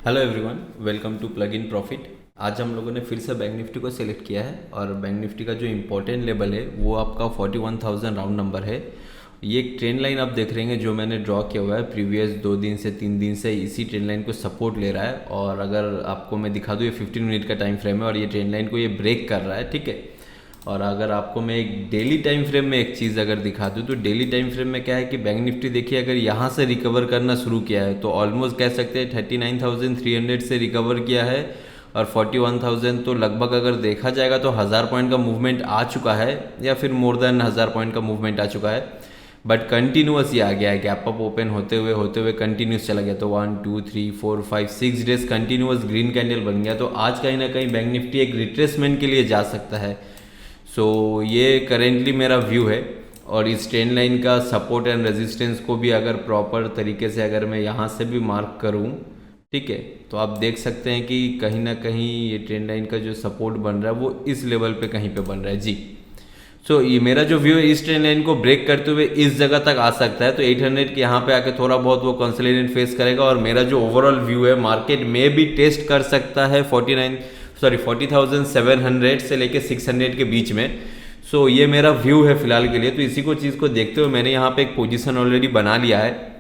Hello everyone, welcome to plug in profit. आज हम लोगों ने फिर से बैंक निफ्टी को सिलेक्ट किया है और बैंक निफ्टी का जो इम्पोर्टेंट लेवल है वो आपका 41,000 राउंड नंबर है। ये एक ट्रेंड लाइन आप देख रहे हैं जो मैंने ड्रॉ किया हुआ है। प्रीवियस 2 दिन से 3 दिन से इसी ट्रेंड लाइन को सपोर्ट ले रहा है और अगर आपको मैं दिखा दूँ, ये 15 मिनट का टाइम फ्रेम है और ये ट्रेंड लाइन को ये ब्रेक कर रहा है, ठीक है। और अगर आपको मैं एक डेली टाइम फ्रेम में एक चीज़ अगर दिखा दूँ तो डेली टाइम फ्रेम में क्या है कि बैंक निफ्टी देखिए अगर यहाँ से रिकवर करना शुरू किया है तो ऑलमोस्ट कह सकते हैं 39,300 से रिकवर किया है और 41,000 तो लगभग अगर देखा जाएगा तो 1000 पॉइंट का मूवमेंट आ चुका है या फिर मोर देन 1000 पॉइंट का मूवमेंट आ चुका है। बट कंटिन्यूस ये आ गया है, गैप अप ओपन होते हुए कंटिन्यूस चला गया। तो 1 2 3 4 5 6 डेज कंटिन्यूस ग्रीन कैंडल बन गया। तो आज कहीं ना कहीं बैंक निफ्टी एक रिट्रेसमेंट के लिए जा सकता है। सो ये करेंटली मेरा व्यू है और इस ट्रेंड लाइन का सपोर्ट एंड रेजिस्टेंस को भी अगर प्रॉपर तरीके से अगर मैं यहाँ से भी मार्क करूँ, ठीक है, तो आप देख सकते हैं कि कहीं ना कहीं ये ट्रेंड लाइन का जो सपोर्ट बन रहा है वो इस लेवल पे कहीं पे बन रहा है जी। सो ये मेरा जो व्यू है इस ट्रेंड लाइन को ब्रेक करते हुए इस जगह तक आ सकता है। तो 800 के यहाँ पे आके थोड़ा बहुत वो कंसोलिडेट फेस करेगा और मेरा जो ओवरऑल व्यू है मार्केट में भी टेस्ट कर सकता है 40,700 से लेके 600 के बीच में। सो ये मेरा व्यू है फिलहाल के लिए। तो इसी को चीज़ को देखते हुए मैंने यहाँ पे एक पोजीशन ऑलरेडी बना लिया है।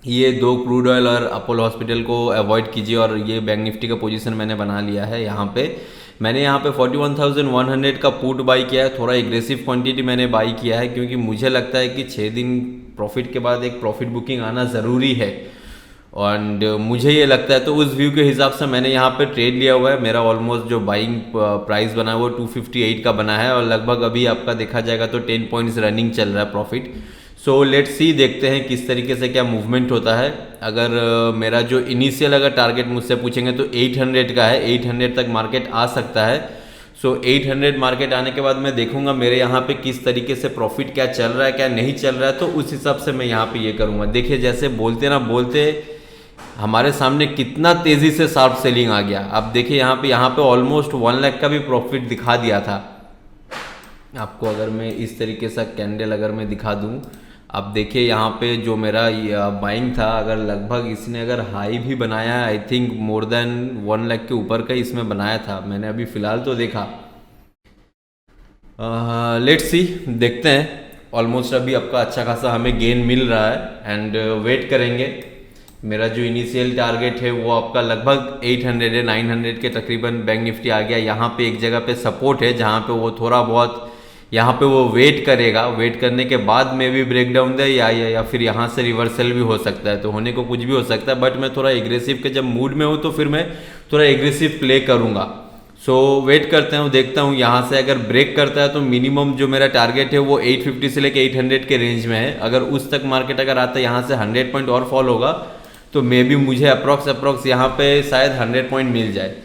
ये 2 क्रूड ऑयल और अपोलो हॉस्पिटल को अवॉइड कीजिए और ये बैंक निफ्टी का पोजीशन मैंने बना लिया है। यहाँ पे मैंने यहाँ पे 41,100 का पुट बाई किया है। थोड़ा एग्रेसिव क्वांटिटी मैंने बाई किया है क्योंकि मुझे लगता है कि 6 दिन प्रॉफिट के बाद एक प्रॉफिट बुकिंग आना ज़रूरी है एंड मुझे ये लगता है। तो उस व्यू के हिसाब से मैंने यहाँ पे ट्रेड लिया हुआ है। मेरा ऑलमोस्ट जो बाइंग प्राइस बना है वो 258 का बना है और लगभग अभी आपका देखा जाएगा तो 10 पॉइंट्स रनिंग चल रहा है प्रॉफिट। सो लेट्स सी, देखते हैं किस तरीके से क्या मूवमेंट होता है। अगर मेरा जो इनिशियल अगर टारगेट मुझसे पूछेंगे तो 800 का है, 800 तक मार्केट आ सकता है। सो 800 मार्केट आने के बाद मैं देखूंगा मेरे यहाँ पे किस तरीके से प्रॉफिट क्या चल रहा है क्या नहीं चल रहा है, तो उस हिसाब से मैं यहाँ पे ये करूँगा। देखिए जैसे बोलते ना बोलते हमारे सामने कितना तेज़ी से शार्प सेलिंग आ गया। आप देखिए यहाँ पे ऑलमोस्ट 1 लाख का भी प्रॉफिट दिखा दिया था आपको। अगर मैं इस तरीके से कैंडल अगर मैं दिखा दूँ, आप देखिए यहाँ पे जो मेरा बाइंग था, अगर लगभग इसने अगर हाई भी बनाया है, I think more than 1 lakh के ऊपर का इसमें बनाया था मैंने अभी फ़िलहाल तो देखा। लेट्स सी, देखते हैं। ऑलमोस्ट अभी आपका अच्छा खासा हमें गेन मिल रहा है एंड वेट करेंगे। मेरा जो इनिशियल टारगेट है वो आपका लगभग 800 है, 900 के तकरीबन बैंक निफ्टी आ गया। यहाँ पे एक जगह पे सपोर्ट है जहाँ पे वो थोड़ा बहुत यहाँ पे वो वेट करेगा। वेट करने के बाद में भी ब्रेक डाउन दे या फिर यहाँ से रिवर्सल भी हो सकता है। तो होने को कुछ भी हो सकता है, बट मैं थोड़ा एग्रेसिव के जब मूड में हूँ तो फिर मैं थोड़ा एग्रेसिव प्ले करूँगा। सो वेट करते हैं, देखता हूँ यहाँ से अगर ब्रेक करता है तो मिनिमम जो मेरा टारगेट है वो 850 से लेके 800 के रेंज में है। अगर उस तक मार्केट अगर आता है, यहाँ से 100 पॉइंट और फॉल होगा तो मे बी मुझे अप्रॉक्स यहाँ पे शायद 100 पॉइंट मिल जाए।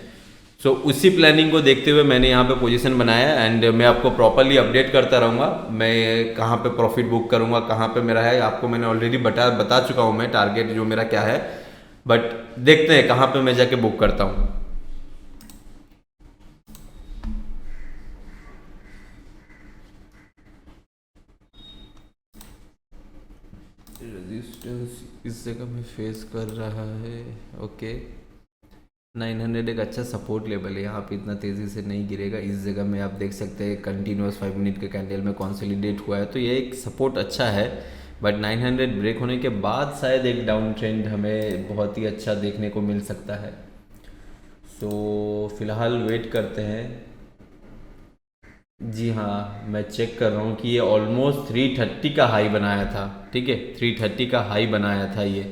सो उसी प्लानिंग को देखते हुए मैंने यहाँ पे पोजीशन बनाया एंड मैं आपको प्रॉपरली अपडेट करता रहूँगा। मैं कहाँ पे प्रॉफिट बुक करूँगा, कहाँ पे मेरा है, आपको मैंने ऑलरेडी बता चुका हूँ मैं टारगेट जो मेरा क्या है। बट देखते हैं कहाँ पे मैं जाके बुक करता हूँ। रेजिस्टेंस इस जगह में फेस कर रहा है, ओके। 900 एक अच्छा सपोर्ट लेवल है, यहाँ पे इतना तेज़ी से नहीं गिरेगा। इस जगह में आप देख सकते हैं कंटिन्यूस 5 मिनट के कैंडल में कंसोलिडेट हुआ है, तो ये एक सपोर्ट अच्छा है। बट 900 ब्रेक होने के बाद शायद एक डाउन ट्रेंड हमें बहुत ही अच्छा देखने को मिल सकता है। सो फिलहाल वेट करते हैं। जी हाँ, मैं चेक कर रहा हूँ कि ये ऑलमोस्ट 330 का हाई बनाया था, ठीक है, 330 का हाई बनाया था ये।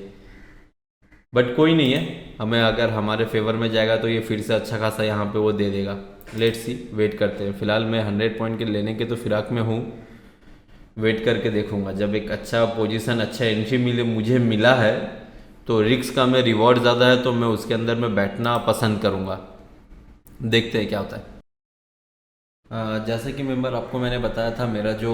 बट कोई नहीं है, हमें अगर हमारे फेवर में जाएगा तो ये फिर से अच्छा खासा यहाँ पे वो दे देगा। लेट्स सी, वेट करते हैं। फिलहाल मैं 100 पॉइंट के लेने के तो फिराक में हूँ, वेट करके देखूँगा। जब एक अच्छा पोजीशन अच्छा एंट्री मुझे मिला है तो रिस्क का मैं रिवॉर्ड ज़्यादा है तो मैं उसके अंदर में बैठना पसंद करूँगा। देखते हैं क्या होता है। जैसे कि मेंबर आपको मैंने बताया था मेरा जो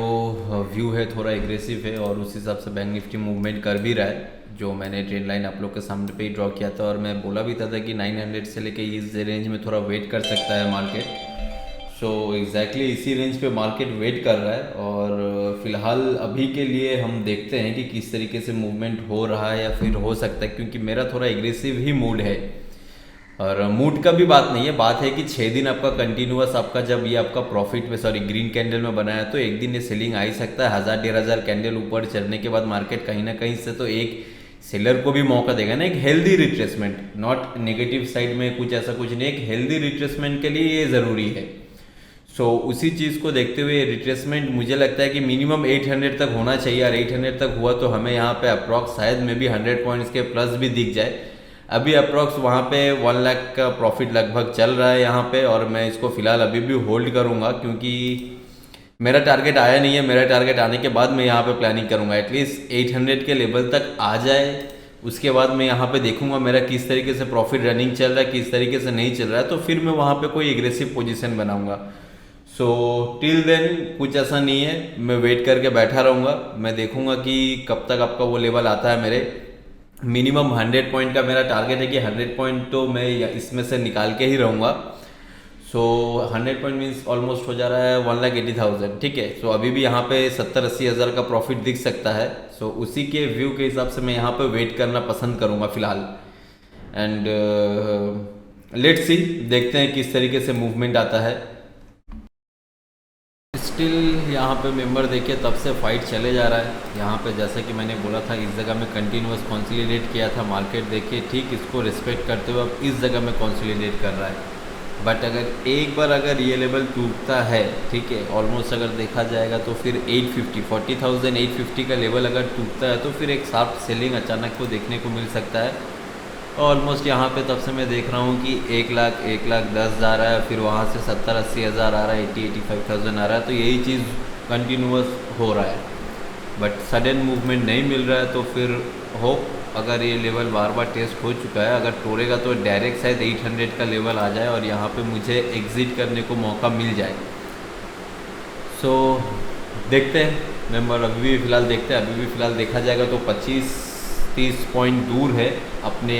व्यू है थोड़ा एग्रेसिव है और उस हिसाब से बैंक निफ्टी मूवमेंट कर भी रहा है। जो मैंने ट्रेंड लाइन आप लोग के सामने पे ही ड्रॉ किया था और मैं बोला भी था कि 900 से लेके इस रेंज में थोड़ा वेट कर सकता है मार्केट। सो एग्जैक्टली इसी रेंज पे मार्केट वेट कर रहा है और फिलहाल अभी के लिए हम देखते हैं कि किस तरीके से मूवमेंट हो रहा है या फिर हो सकता है, क्योंकि मेरा थोड़ा एग्रेसिव ही मूड है। और मूड का भी बात नहीं है, बात है कि 6 दिन आपका कंटिन्यूअस आपका जब ये आपका प्रॉफिट में सॉरी ग्रीन कैंडल में बनाया तो एक दिन ये सेलिंग आ ही सकता है। 1000-1500 कैंडल ऊपर चढ़ने के बाद मार्केट कहीं ना कहीं से तो एक सेलर को भी मौका देगा ना, एक healthy retracement, not negative side में कुछ ऐसा कुछ नहीं, एक हेल्दी रिट्रेसमेंट के लिए ये ज़रूरी है। सो उसी चीज़ को देखते हुए रिट्रेसमेंट मुझे लगता है कि मिनिमम 800 तक होना चाहिए, और 800 तक हुआ तो हमें यहाँ पे अप्रॉक्स शायद में भी 100 पॉइंट्स के प्लस भी दिख जाए। अभी अप्रॉक्स वहाँ पे 1 लाख का प्रॉफिट लगभग चल रहा है यहाँ पे, और मैं इसको फ़िलहाल अभी भी होल्ड करूँगा क्योंकि मेरा टारगेट आया नहीं है। मेरा टारगेट आने के बाद मैं यहाँ पे प्लानिंग करूँगा एटलीस्ट 800 के लेवल तक आ जाए, उसके बाद मैं यहाँ पे देखूँगा मेरा किस तरीके से प्रॉफिट रनिंग चल रहा है, किस तरीके से नहीं चल रहा है, तो फिर मैं वहाँ पे कोई एग्रेसिव पोजीशन बनाऊँगा। सो टिल देन कुछ ऐसा नहीं है, मैं वेट करके बैठा रहूँगा। मैं देखूँगा कि कब तक आपका वो लेवल आता है। मेरे मिनिमम 100 पॉइंट का मेरा टारगेट है कि 100 पॉइंट तो मैं इसमें से निकाल के ही रहूँगा। सो 100 पॉइंट मीन्स ऑलमोस्ट हो जा रहा है 1,80,000, ठीक है। सो अभी भी यहाँ पे 70-80 हज़ार का प्रॉफिट दिख सकता है। सो उसी के व्यू के हिसाब से मैं यहाँ पे वेट करना पसंद करूँगा फ़िलहाल। एंड लेट्स सी, देखते हैं किस तरीके से मूवमेंट आता है। स्टिल यहाँ पे मेंबर देखिए तब से फाइट चले जा रहा है। यहाँ पे जैसा कि मैंने बोला था इस जगह में कंटिन्यूअस कॉन्सोलिडेट किया था। मार्केट देखिए ठीक इसको रिस्पेक्ट करते हुए अब इस जगह में कॉन्सोलिडेट कर रहा है। बट अगर एक बार अगर ये लेवल टूटता है, ठीक है, ऑलमोस्ट अगर देखा जाएगा तो फिर 40,850 का लेवल अगर टूटता है तो फिर एक शार्प सेलिंग अचानक को देखने को मिल सकता है। ऑलमोस्ट यहाँ पे तब से मैं देख रहा हूँ कि 1 लाख 1,10,000 जा रहा है, फिर वहाँ से 70-80 हज़ार आ रहा है, 80-85,000 आ रहा है, तो यही चीज़ कंटिन्यूअस हो रहा है। बट सडन मूवमेंट नहीं मिल रहा है, तो फिर होप अगर ये लेवल बार बार टेस्ट हो चुका है, अगर तोड़ेगा तो डायरेक्ट शायद 800 का लेवल आ जाए और यहाँ पे मुझे एग्ज़िट करने को मौका मिल जाए। सो देखते हैं, मेंबर अभी भी फ़िलहाल देखते हैं। अभी भी फ़िलहाल देखा जाएगा तो 25-30 पॉइंट दूर है अपने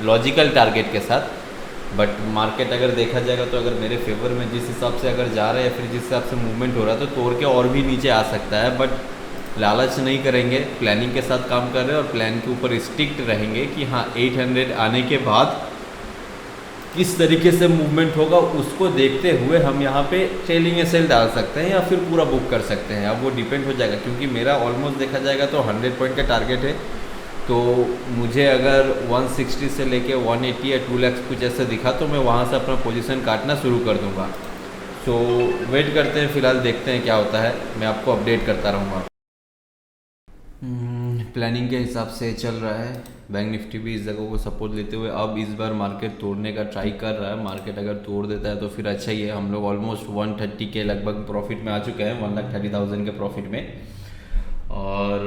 लॉजिकल टारगेट के साथ। बट मार्केट अगर देखा जाएगा तो अगर मेरे फेवर में जिस हिसाब से अगर जा रहा है, फिर जिस हिसाब से मूवमेंट हो रहा है, तो तोड़ के और भी नीचे आ सकता है। बट लालच नहीं करेंगे, प्लानिंग के साथ काम कर रहे हैं और प्लान के ऊपर स्टिक्ट रहेंगे कि हाँ 800 आने के बाद किस तरीके से मूवमेंट होगा उसको देखते हुए हम यहाँ पे ट्रेलिंग एसेल डाल सकते हैं या फिर पूरा बुक कर सकते हैं। अब वो डिपेंड हो जाएगा, क्योंकि मेरा ऑलमोस्ट देखा जाएगा तो 100 पॉइंट का टारगेट है। तो मुझे अगर 160 से लेके 180 या 2 लाख कुछ ऐसा दिखा तो मैं वहाँ से अपना पोजीशन काटना शुरू कर दूँगा। सो वेट करते हैं, फ़िलहाल देखते हैं क्या होता है, मैं आपको अपडेट करता रहूँगा। प्लानिंग के हिसाब से चल रहा है। बैंक निफ्टी भी इस जगह को सपोर्ट देते हुए अब इस बार मार्केट तोड़ने का ट्राई कर रहा है। मार्केट अगर तोड़ देता है तो फिर अच्छा ही है। हम लोग ऑलमोस्ट 130 के लगभग प्रॉफिट में आ चुके हैं, 1,30,000 के प्रॉफिट में। और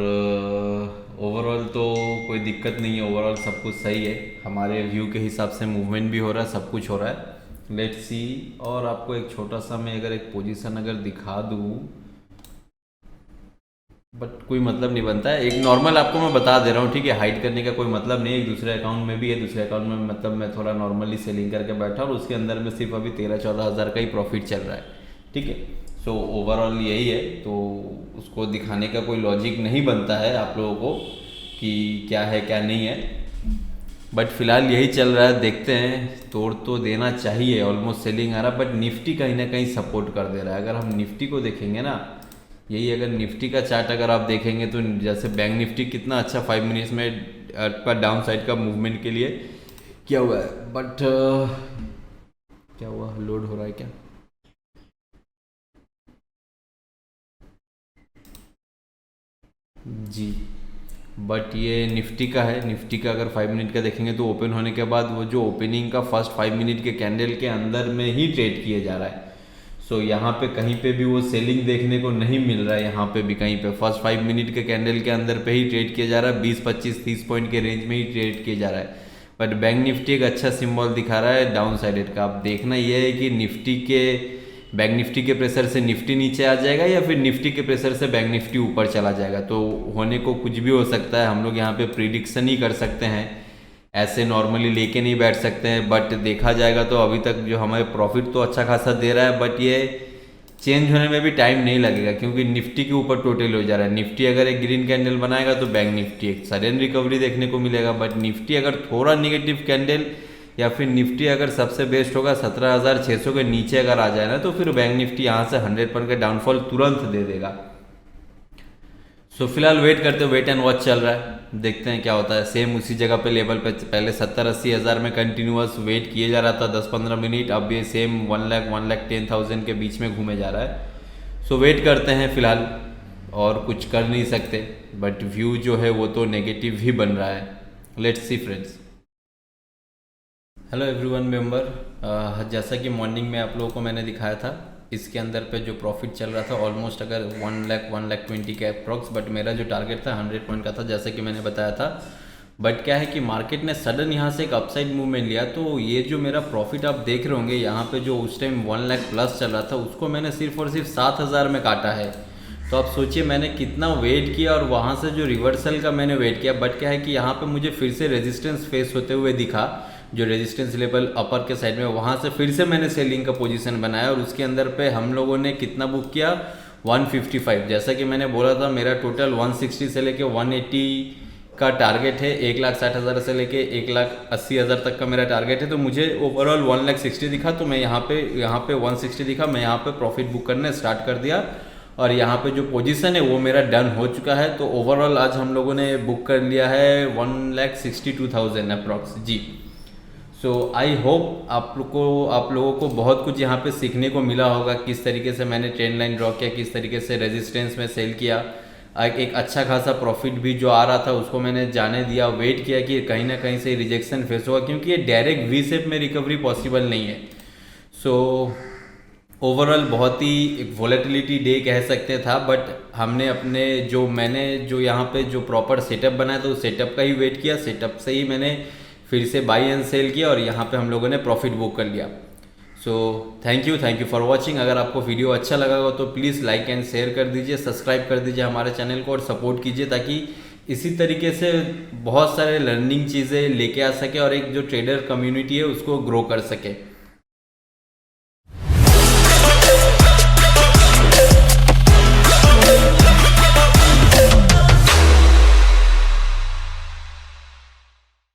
ओवरऑल तो कोई दिक्कत नहीं है, ओवरऑल सब कुछ सही है। हमारे व्यू के हिसाब से मूवमेंट भी हो रहा है, सब कुछ हो रहा है। Let's see. और आपको एक छोटा सा मैं अगर एक पोजीशन अगर दिखा दूँ, बट कोई मतलब नहीं बनता है, एक नॉर्मल आपको मैं बता दे रहा हूँ, ठीक है। हाइड करने का कोई मतलब नहीं है। एक दूसरे अकाउंट में भी है, दूसरे अकाउंट में मतलब मैं थोड़ा नॉर्मली सेलिंग करके बैठा और उसके अंदर में सिर्फ अभी 13-14 हज़ार का ही प्रॉफिट चल रहा है, ठीक है। सो ओवरऑल यही है, तो उसको दिखाने का कोई लॉजिक नहीं बनता है आप लोगों को कि क्या है क्या नहीं है। बट फिलहाल यही चल रहा है, देखते हैं। तोड़ तो देना चाहिए, ऑलमोस्ट सेलिंग आ रहा है, बट निफ्टी कहीं ना कहीं सपोर्ट कर दे रहा है। अगर हम निफ्टी को देखेंगे ना, यही अगर निफ्टी का चार्ट अगर आप देखेंगे तो जैसे बैंक निफ्टी कितना अच्छा 5 मिनट्स में पर डाउन साइड का मूवमेंट के लिए क्या हुआ है। बट क्या हुआ, लोड हो रहा है क्या? जी, बट ये निफ्टी का है। निफ्टी का अगर 5 मिनट का देखेंगे तो ओपन होने के बाद वो जो ओपनिंग का फर्स्ट 5 मिनट के कैंडल के अंदर में ही ट्रेड किए जा रहा है। सो यहाँ पे कहीं पे भी वो सेलिंग देखने को नहीं मिल रहा है। यहाँ पे भी कहीं पे फर्स्ट 5 मिनट के कैंडल के अंदर पे ही ट्रेड किया जा रहा है, 20-25-30 पॉइंट के रेंज में ही ट्रेड किया जा रहा है। बट बैंक निफ्टी एक अच्छा सिंबल दिखा रहा है डाउन साइडेड का। अब देखना यह है कि निफ्टी के बैंक निफ्टी के प्रेशर से निफ्टी नीचे आ जाएगा या फिर निफ्टी के प्रेशर से बैंक निफ्टी ऊपर चला जाएगा। तो होने को कुछ भी हो सकता है, हम लोग यहाँ पे प्रिडिक्शन ही कर सकते हैं, ऐसे नॉर्मली लेके नहीं बैठ सकते हैं। बट देखा जाएगा तो अभी तक जो हमारे प्रॉफिट तो अच्छा खासा दे रहा है, बट ये चेंज होने में भी टाइम नहीं लगेगा क्योंकि निफ्टी के ऊपर टोटल हो जा रहा है। निफ्टी अगर एक ग्रीन कैंडल बनाएगा तो बैंक निफ्टी एक सडन रिकवरी देखने को मिलेगा। बट निफ्टी अगर थोड़ा निगेटिव कैंडल या फिर निफ्टी अगर सबसे बेस्ट होगा 17,600 के नीचे अगर आ जाए ना, तो फिर बैंक निफ्टी यहाँ से 100 पॉइंट का डाउनफॉल तुरंत दे देगा। सो फिलहाल वेट करते, वेट एंड वॉच चल रहा है, देखते हैं क्या होता है। सेम उसी जगह पे लेवल पे पहले 70-80 हज़ार में कंटिन्यूअस वेट किए जा रहा था 10-15 मिनट, अब ये सेम 1,10,000 के बीच में घूमे जा रहा है। सो वेट करते हैं फिलहाल, और कुछ कर नहीं सकते, बट व्यू जो है वो तो नेगेटिव ही बन रहा है। Let's see friends. Hello everyone member, जैसा कि मॉर्निंग में आप लोगों को मैंने दिखाया था, इसके अंदर पे जो प्रॉफिट चल रहा था ऑलमोस्ट अगर 1,20,000 के अप्रॉक्स, बट मेरा जो टारगेट था 100 पॉइंट का था जैसे कि मैंने बताया था। बट क्या है कि मार्केट ने सडन यहाँ से एक अपसाइड मूवमेंट लिया, तो ये जो मेरा प्रॉफिट आप देख रहे होंगे यहाँ पे जो उस टाइम 1 लाख प्लस चल रहा था, उसको मैंने सिर्फ और सिर्फ 7,000 में काटा है। तो आप सोचिए मैंने कितना वेट किया, और वहाँ से जो रिवर्सल का मैंने वेट किया। बट क्या है कि यहाँ पे मुझे फिर से रेजिस्टेंस फेस होते हुए दिखा, जो रेजिस्टेंस लेवल अपर के साइड में, वहाँ से फिर से मैंने सेलिंग का पोजीशन बनाया, और उसके अंदर पे हम लोगों ने कितना बुक किया 155। जैसा कि मैंने बोला था मेरा टोटल 160 से लेके 180 का टारगेट है, 1,60,000 से लेके 1,80,000 तक का मेरा टारगेट है। तो मुझे ओवरऑल 1,60,000 दिखा, तो मैं यहाँ पे 160 दिखा, मैं यहाँ पे प्रॉफिट बुक करने स्टार्ट कर दिया, और यहाँ पे जो पोजीशन है वो मेरा डन हो चुका है। तो ओवरऑल आज हम लोगों ने बुक कर लिया है 1,62,000 approx ji. So I hope आप लोगों को बहुत कुछ यहाँ पे सीखने को मिला होगा, किस तरीके से मैंने ट्रेंड लाइन ड्रॉ किया, किस तरीके से रेजिस्टेंस में सेल किया, एक अच्छा खासा प्रॉफिट भी जो आ रहा था उसको मैंने जाने दिया, वेट किया कि कहीं ना कहीं से रिजेक्शन फेस होगा, क्योंकि ये डायरेक्ट वी शेप में रिकवरी पॉसिबल नहीं है। सो ओवरऑल बहुत ही एक वॉलेटिलिटी डे कह सकते था, बट हमने मैंने जो यहाँ पे जो प्रॉपर सेटअप बनाया था उस सेटअप का ही वेट किया, सेटअप से ही मैंने फिर से बाई एंड सेल किया, और यहाँ पे हम लोगों ने प्रॉफिट बुक कर लिया। So thank you for watching. अगर आपको वीडियो अच्छा लगा हो तो प्लीज़ लाइक एंड शेयर कर दीजिए, सब्सक्राइब कर दीजिए हमारे चैनल को, और सपोर्ट कीजिए, ताकि इसी तरीके से बहुत सारे लर्निंग चीज़ें लेके आ सके, और एक जो ट्रेडर कम्युनिटी है उसको ग्रो कर सके।